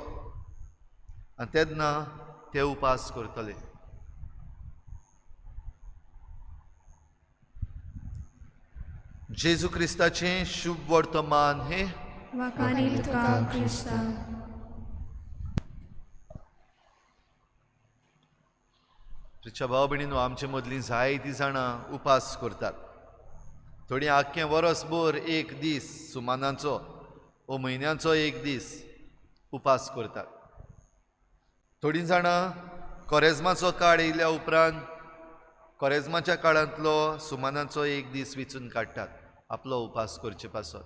आनी तेन्ना ते उपास करतले. जेजू क्रिस्ताचें शुभ वर्तमान हे वाखाणी तुका क्रिस्ता. तुमच्या भाव भयणीनो, आमचे मदलीं जायतीं जाणां उपास करतात. थोडीं आख्खें वरसभर एक दीस सुमानाचो वो म्हयन्याचो एक दीस उपास करतात. थोडीं जाणां कोरेजमाचो काळ येयल्या उपरांत कोरेजमाच्या काळांतलो सुमानाचो एक दीस वेंचून काडटात आपलो उपास करचे पासत.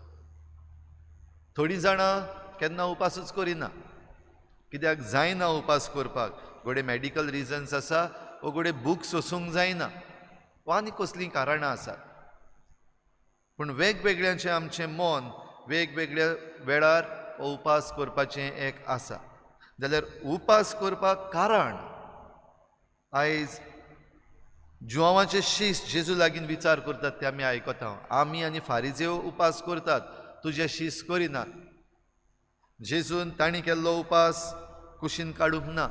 थोडीं जाणां केन्ना उपासूच करिना, कित्याक जायना उपास करपाक. घोडे मॅडिकल रिजन्स आसा, वो घोडे बूक सोसूंक जायना, वा आनी कसलीं कारणां आसात. पूण वेगवेगळ्यांचें आमचें मन वेगवेगळ्या वेळार हो उपास करपाचें एक आसा. जाल्यार उपास करपाक कारण आयज जुवांचे शीस जेजू लागीं विचार करतात ते आमी आयकता. आमी आनी फारिजेव उपास करतात, तुजे शीस करिनात. जेजून तांणी केल्लो उपास कुशीन काडूंक ना,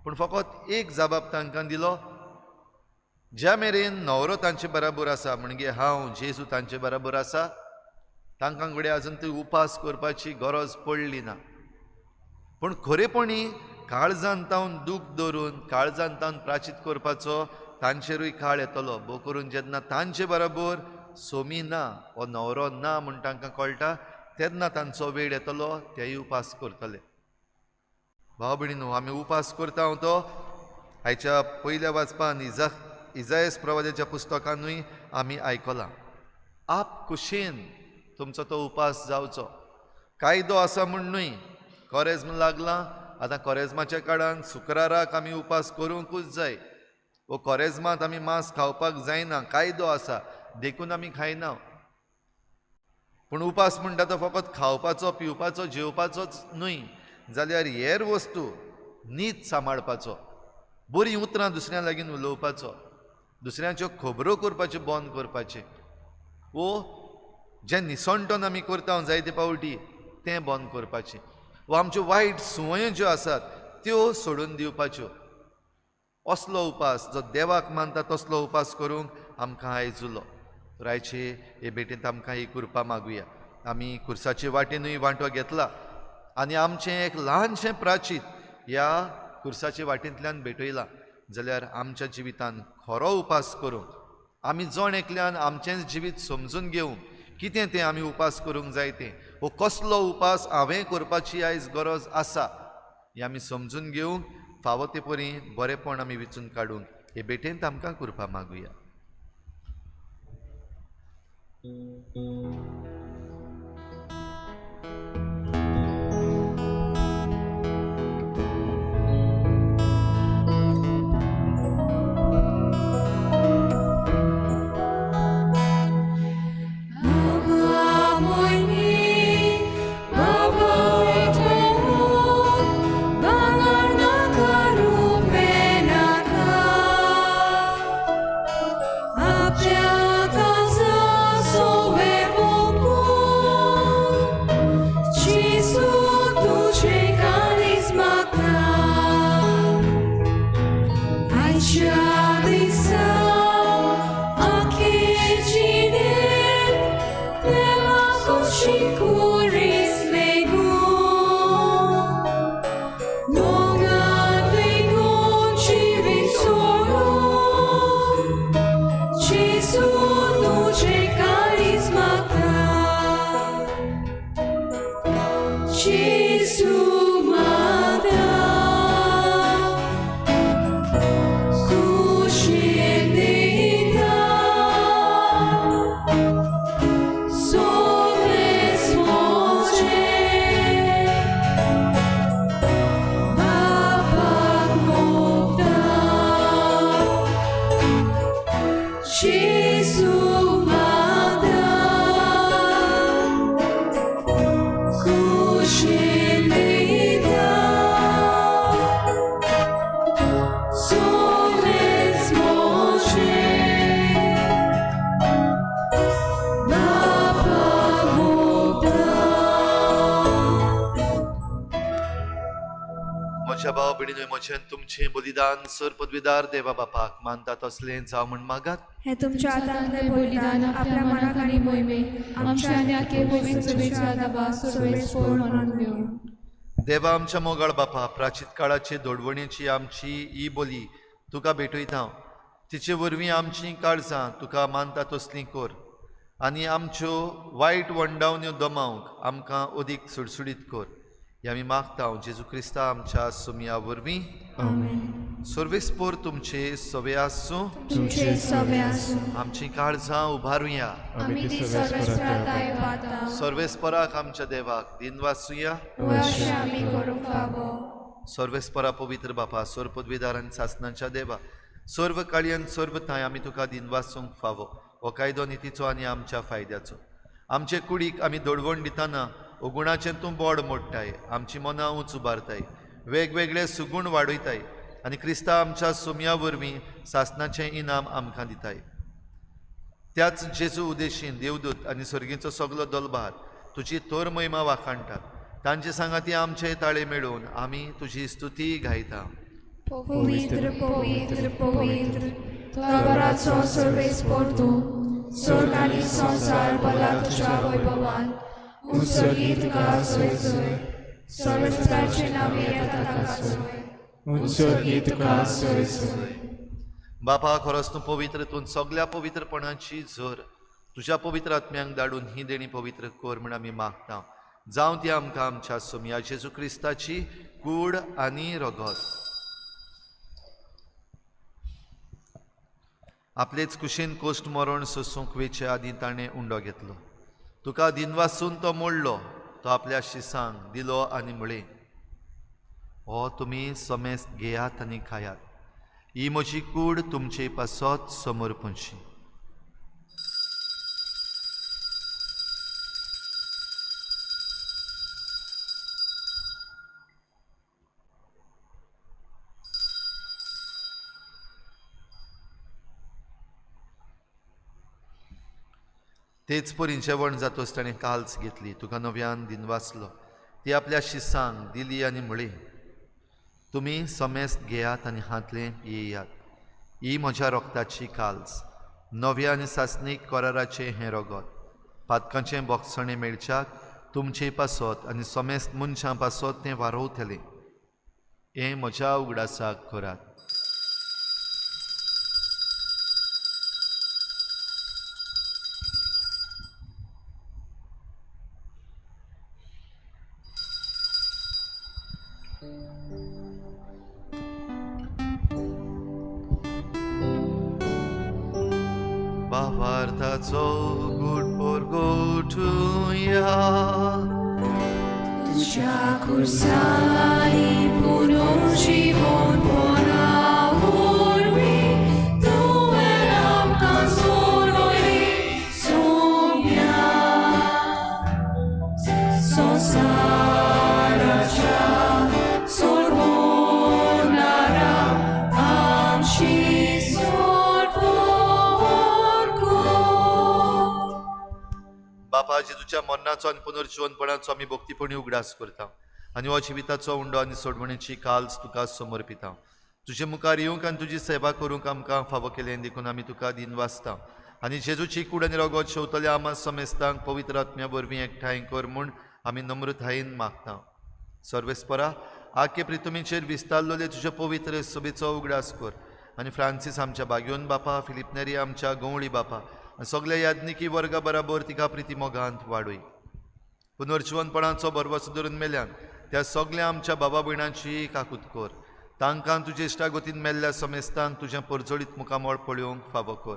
पूण फकत एक जबाब तांकां दिलो, ज्या मेरेन न्हवरो तांचे बराबर आसा, म्हणजे हांव जेजू तांचे बराबर आसा, तांकां घडये आजून ती उपास करपाची गरज पडली ना. पूण खरेपणी काळजांत तावन दूख धरून काळजांत तावन प्राचीत करपाचो तांचेरूय काळ येतलो. भोव करून जेन्ना तांचे बराबर सोमी ना वो न्हवरो ना म्हूण तांकां कळटा, तेन्ना तांचो वेळ येतलो, तेय उपास करतले. भाव भयणीनो, आमी उपास करता तो आयच्या पयल्या वाचपान इजायस प्रवाद्याच्या पुस्तकांतूय आमी आयकलां. आप कुशीन तुमचो तो उपास जावचो. कायदो आसा म्हूण न्हय, कोरेजम लागलां, आतां कोरेजमाच्या काळान शुक्राराक आमी उपास करूंकूच जाय. वो कोरेजमांत आमी मांस खावपाक जायना, कायदो आसा, देखून आमी खायना. पूण उपास म्हणटा तो फकत खावपाचो, पिवपाचो, जेवपाचोच न्हय, जाल्यार हेर वस्तू नीत सांबाळपाचो, बरीं उतरां दुसऱ्यां लागीं उलोवपाचो, दुसऱ्यांच्यो खबरो करपाच्यो बंद करपाचें, वो जें निसणटोन आमी करता जायते पावटी तें बंद करपाचें, वो आमच्यो वायट सुवयो ज्यो आसात त्यो सोडून दिवपाच्यो. असलो उपास जो देवाक मानता तसलो उपास करूंक आमकां आयज उलो. रायचे हे भेटेंत आमकां ही कृपा मागुया. आमी खुर्साचे वाटेनूय वांटो घेतला आनी आमचें एक ल्हानशें प्राचीत ह्या खुर्साचे वाटेंतल्यान भेटयलां. जाल्यार आमच्या जिवितान खरो उपास करूंक आमी जण एकल्यान आमचेंच जिवीत समजून घेवंक कितें तें आमी उपास करूंक जाय तें, वो कसलो उपास हांवें करपाची आयज गरज आसा हें आमी समजून घेवंक फावो ते परी बरेपण आमी वेंचून काडूंक हे भेटेंत आमकां कृपा मागुया. Shall Gesù madra, cuscinita, soles moce, Baba voda. म्हज्या भाव भयणीनो म्हजें तुमचें बलिदान सर पदवीदार देवा बापाक मानता तसलें जावं म्हण मागात. हे तुमच्या हातांतले बलिदान आपल्या मनाक आनी मोहिमेक आमच्या आनी आखे पवित्रतेच्या दाबा सुरवेस पोळ म्हणून घेवन. देवा आमच्या मोगाळ बापा प्राचीत काळाची दोडवणीची आमची ही बोली तुका भेटयता. तिचे वरवीं आमचीं काळजां तुका मानता तसलीं कर आनी आमच्यो वायट वंडावण्यो दमावंक आमकां अदीक सुडसुडीत कर. हे आमी मागता जेजू क्रिस्ता आमच्या सुमया वरवीं. आमेन. सर्वेस्पोर तुमचे सवे आसूं. तुमचे सवे आसूं. आमची काळजां उबारुया. आमी ती सर्वेस्पराताय पाता. सर्वेस्पराक आमच्या देवाक दिनवासुया. अशें आमी करूंक फावो. सर्वेस्परा पवित्र बापा सर पदवीदार आनी सासणांच्या देवा सर्व काळयेन सर्व थांय आमी तुका दिनवासूंक फावो. हो कायदो नितीचो आनी आमच्या फायद्याचो. आमचे कुडीक आमी दडवण दितना ओगुणाचें तूं बोड मोडटाय. आमची मनां उंच उबारताय. वेगवेगळे सुगूण वाडयताय आनी क्रिस्ता आमच्या सुमया वरवीं सासणाचें इनाम आमकां दिताय. त्याच जेजू उदेशीन देवदूत आनी सर्गीचो सगलो दलबार तुजी तोर महिमा वाखाणटात. तांचे सांगाती आमचे ताळे मेळून आमी तुजी स्तुती गायता. पवित्र पवित्र पवित्र तोराचो सर्वेस्पोर तूं. स्वर्ग आनी संसार भला तुज्या वैभवान उत्सर्गी तुका सोय सोय. सर्वेस्पराचे नावे येता ताका सोय. उत्सर्गी तुका सोय सोय. बापा खरोच तूं पवित्र. तूं सगल्या पवित्रपणाची झर तुज्या पवित्र आत्म्यांक धाडून ही देणी पवित्र कर म्हण आमी मागता. जावं ती आमकां आमच्या सुमया जेजू क्रिस्ताची कूड आनी रगत. आपलेच कुशीन कोश्ट मरण सोसूंक वेचे आदीं ताणें उंडो घेतलो. तुका दिनवासून तो मोडलो. तो आपल्या शिसांक दिलो आनी म्हळें हो तुमी समेस्त घेयात आनी खायात. ही म्हजी कूड तुमचे पासत समर्पणशी. तेच परी जेवण जातोच ताणें काल्स घेतली. तुका नव्यान दिनवासलो. ती आपल्या शिसांक दिली आनी म्हळें तुमी समेस्त घेयात आनी हातलें पियेयात. ही म्हज्या रोगताची काल्स नव्या आनी सासणीक कराराचें हें रगत. पातकांचें बोगसणें मेळच्याक तुमचे पासत आनी समेस्त मनशां पासत तें वारोवतलें. हें म्हज्या उगडासाक करात. Bavartaco good porgotuja. Tudzia kursali punoživon ponavurvi. Tuve nam kanzoroi sumja. Sosarača sorgonara amši बापा जेजूच्या मरणाचो आनी पुनर्जीवनपणाचो आमी भक्तीपणी उगडास करता आनी हो जिविताचो उंडो आनी सोडवणेची काल्स तुका समर्पिता. तुजे मुखार येवंक आनी तुजी सेवा करूंक आमकां फावो केलें देखून आमी तुका दिन वाचता आनी जेजूची कूड आनी रगत शेवतल्या आमा समेस्तांक पवित्र आत्म्या वरवीं एकठांय कर म्हूण आमी नम्रतायेन मागता. सर्वेस्परा आख्खे प्रितुमीचेर विस्तारलोले तुजे पवित्र सभेचो उगडास कर आनी फ्रांसीस आमच्या बागयोन बापा फिलिप नेरी आमच्या गवळी बापा सगळ्या याज्ञिकी वर्गा बराबर तिका प्रिती मोगांत वाडय. पुनर्जीवनपणाचो बरवसो धरून मेल्यान त्या सगळ्या आमच्या बाबा भयणांची काकूत कर. तांकां तुजे इश्टागोतीन मेल्ल्या समेस्तांक तुजें परजोडीत मुखामोळ पळोवंक फावो कर.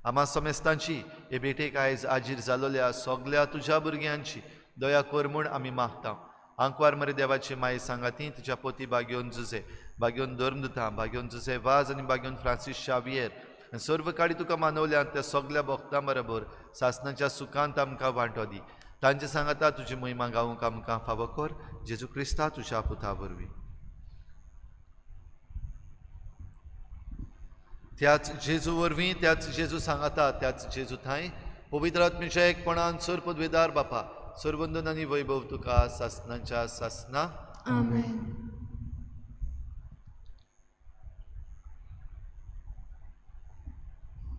आमा समेस्तांची हे भेटेक आयज आजीर जालोल्या सगळ्या तुज्या भुरग्यांची दया कर म्हूण आमी मागता. आंकवार मरे देवाची माय सांगाती तुज्या पोती बागयोन जुजे बागयोन धर्मदुता बागयोन जुजे वाज आनी बागयोन फ्रांसीस शावियर आनी सर्व काळी तुका मानवल्यान त्या सगल्या भक्तां बरोबर सासणाच्या सुखांत आमकां वांटो दी. तांचे सांगाता तुजी महिमा गावूंक आमकां फावो कर. जेजू क्रिस्ता तुज्या पुता वरवीं. त्याच जेजू वरवीं, त्याच जेजू सांगाता, त्याच जेजू थंय पवित्र आत्म्याच्या एकपणान सर पदवेदार बापा, सरवंदन आनी वैभव तुका सासणाच्या सासना. आमेन.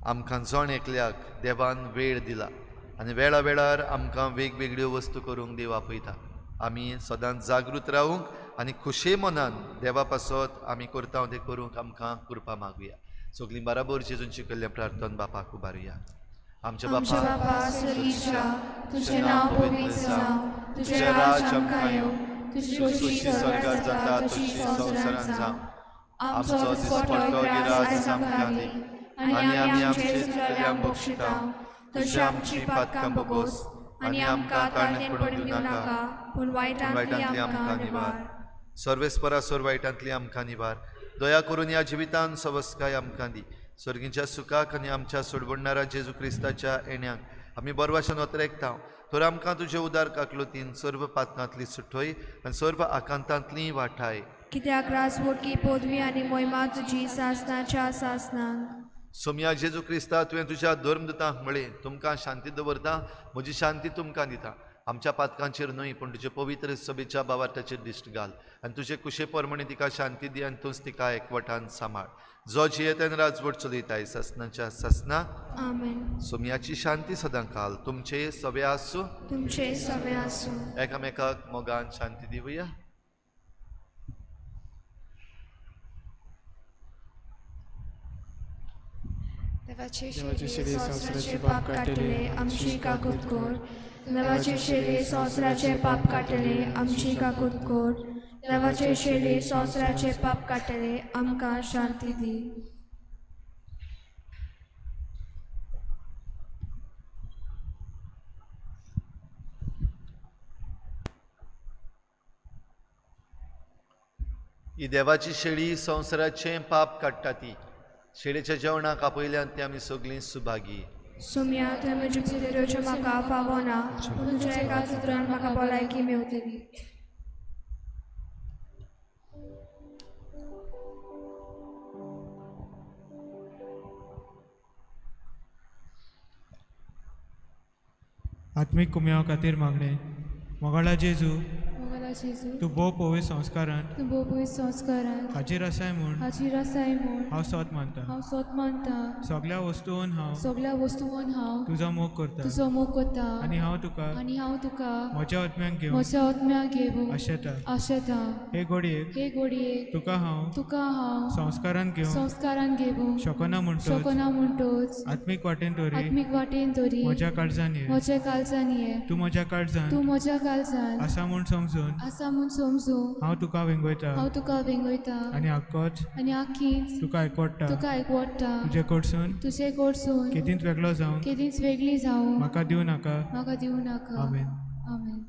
आमकां जण एकल्याक देवान वेळ दिला आनी वेळा वेळार आमकां वेगवेगळ्यो वस्तू करूंक देव आपयता. आमी सदांच जागृत रावूंक आनी खुशे मनान देवा पासत आमी करता तें करूंक आमकां कृपा मागुया. सगलीं बराबर जेजूंची कडल्या प्रार्थना बापाक उबारुया. आमच्या आमच्या बापा, बापा स्वर्गीय, तुझे नाव पवित्र जावं, तुझे राज आमकां येवं, तुझी खुशी स्वर्गात जाता तशी संवसारांत जावं. आमचो दिसपट्टो गिरास आयज आमकां दी आनी आमी आमचे चुकलेल्यांक बक्षिता, तशी आमची पातकां बगोस आनी आमकां ताळणेन पडूंक दिवं नाका, पूण वायटांतली आमकां निवार. सर्वेस्परा सोर वायटांतली आमकां निवार. दया करून ह्या जिवितान सवस्काय आमकां दी. स्वर्गीच्या सुखाक आनी आमच्या सोडवणाऱ्या जेजू क्रिस्ताच्या येण्याक आमी बरवाशान वतरेकता. तर आमकां तुजे उदार काकलुतीन सर्व पातकांतली सुटोय आनी सर्व आकांतांतली वाटाय. कित्याक राजवटकी पदवी आनी मोहिमा तुजी सासणाच्या सासणांक. सोम्या जेजू क्रिस्ता तुवें तुज्या धर्मदुतांक म्हळें, तुमकां शांती दवरता, म्हजी शांती तुमकां दिता. आमच्या पातकांचेर न्हय पूण तुजे पवित्र सभेच्या बावाटाचेर दिश्ट घाल आनी तुजे कुशे परमणी तिका शांती दी आनी तूंच तिका एकवटान सांबाळ. जो जियेतेन राजवट चलयताय सासणाच्या सासना. आमेन. सोम्याची शांती सदां काल तुमचे सवे आसूं. तुमचे सवे आसूं. एकामेकाक मोगान शांती दिवया. देवाचे शेरे संवसाराचे पाप काटले आमची काकूत कोर. देवाचे शेरे संवसाराचे पाप काटले आमची काकूत कोर. देवाचे शेरे संवसाराचे पाप काटले आमकां शांती दी. ही देवाची शेळी संवसाराचे पाप काडटा ती. शेळेच्या जेवणाक आपयल्यान ती आमी सगळीं सुभागी. सोम्या थंय म्हजी पितऱ्योच्यो म्हाका फावो ना, पूण तुज्या एका उतरान म्हाका भलायकी मेवतली. आत्मीक कुम्या खातीर मागणें. मोगाळा जेजू, मोगाला जेजू, तूं भोव पवित्र संस्कारान तूं भोव पवित्र संस्कारान हाजीर आसाय म्हूण हाची रसाय म्हूण हांव सोत मानता. हांव सोत मानता. सगळ्या वस्तून हांव सगळ्या वस्तूंवन हांव तुजो मोग करता तुजो मोग करता आनी हांव तुका म्हज्या आत्म्याक घेवन म्हज्या आत्म्याक घेवन आशेता. आशेता. हे घडयेक हे घडयेक तुका हांव संस्कारान घेवन शकना म्हणटोच शकना म्हणटोच आत्मीक वाटेन तोरी आत्मीक वाटेन तरी म्हज्या काळजान ये. म्हज्या काळजान ये. तूं म्हज्या तूं काळजान म्हज्या काळजान आसा म्हूण समजून आसा म्हूण समजूं हांव तुका वेंगयता हांव तुका वेंगयता आनी आक्कोच आनी आख्खीच तुका आयकोडटा. तुका आयकवडटा. तुजे कडसून तुजे कडसून केदींच वेगळो जावन केदींच वेगळी जावं म्हाका दिवं नाका. म्हाका दिवं नाका. आमेन. आमेन.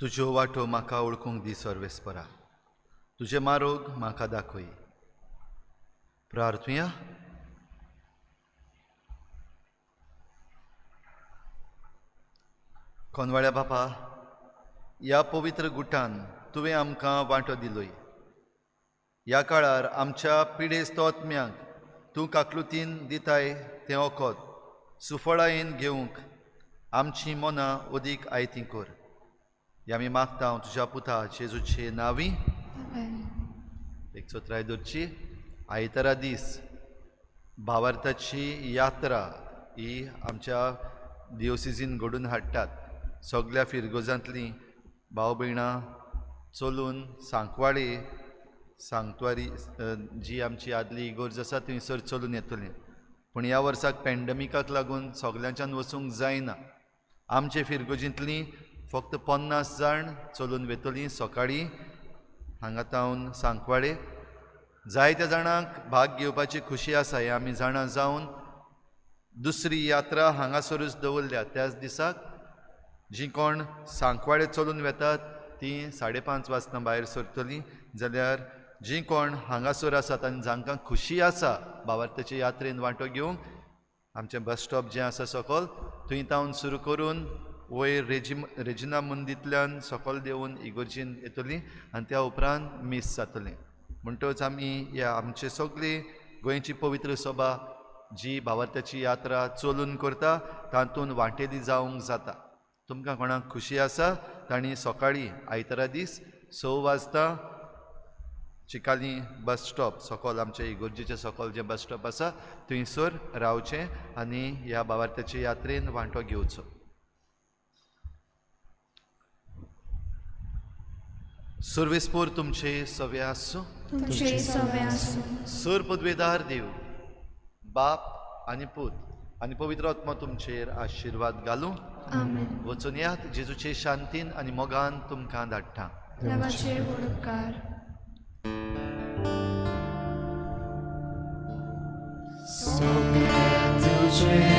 तुज्यो वाटो म्हाका ओळखूंक दी सर्वेस्परा, तुजे मारोग म्हाका दाखय. प्रार्थुया. कोनवाळ्या बापा, ह्या पवित्र गुटान तुवें आमकां वांटो दिलोय. ह्या काळार आमच्या पिडेस्तोत्म्यांक तूं काकलुतीन दिताय तें ओकोत सुफळायेन घेवंक आमचीं मनां ओदीक आयतीं कर. हे आमी मागता तुज्या पुता जेजूचे नांवी. एक चोत्राय दोरची. आयतारा दीस भावार्थाची यात्रा ही आमच्या दिवसिजीन घडोवन हाडटात. सगळ्या फिरगोजांतलीं भाव भयणां चलून सांकवाळे सांक्वारी जी आमची आदली इगोर्ज आसा थंयसर चलून येतलीं. पूण ह्या वर्साक पॅन्डमिकाक लागून सगळ्यांच्यान वचूंक जायना. आमचे फिरगोजींतलीं फक्त 50 जाण चलून वेतलीं सकाळीं हांगा तावन सांकवाळे. जायत्या जाणांक भाग घेवपाची खुशी आसा. हे आमी जाणा जावन दुसरी यात्रा हांगासरूच दवरल्या. त्याच दिसाक जीं कोण सांकवाळे चलून वेतात तीं 5:30 वाजता भायर सरतलीं. जाल्यार जीं कोण हांगासर आसात आनी जांकां खुशी आसा भावार्थाचे यात्रेन वांटो घेवंक, आमचें बस स्टॉप जें आसा सकयल थंय तावन सुरू करून वयर रेजिना मंदींतल्यान सकयल देंवून इगोर्जीन येतलीं आनी त्या उपरांत मीस जातलें. म्हणटच आमी ह्या आमचे सगळी गोंयची पवित्र सभा जी भावार्थाची यात्रा चलून करता तातूंत वांटेली जावंक जाता. तुमकां कोणाक खुशी आसा तांणी सकाळीं आयतारा दीस 6 वाजता चिकाली बस स्टॉप सकयल आमच्या इगोर्जीचे सकयल जें बस स्टॉप आसा थंयसर रावचें आनी ह्या भावार्थाचे यात्रेन वांटो घेवचो. सर्वेस्पोर तुमचे सवे आसूं. तुमचे सवे आसूं. सर पदवेदार देव बाप आनी पूत आनी पवित्र आत्मा तुमचेर आशिर्वाद घालूं. आमेन. वचून यात जेजूचे शांतीन आनी मोगान तुमकां धाडटा. देवाचे उपकार. सगळें तुजें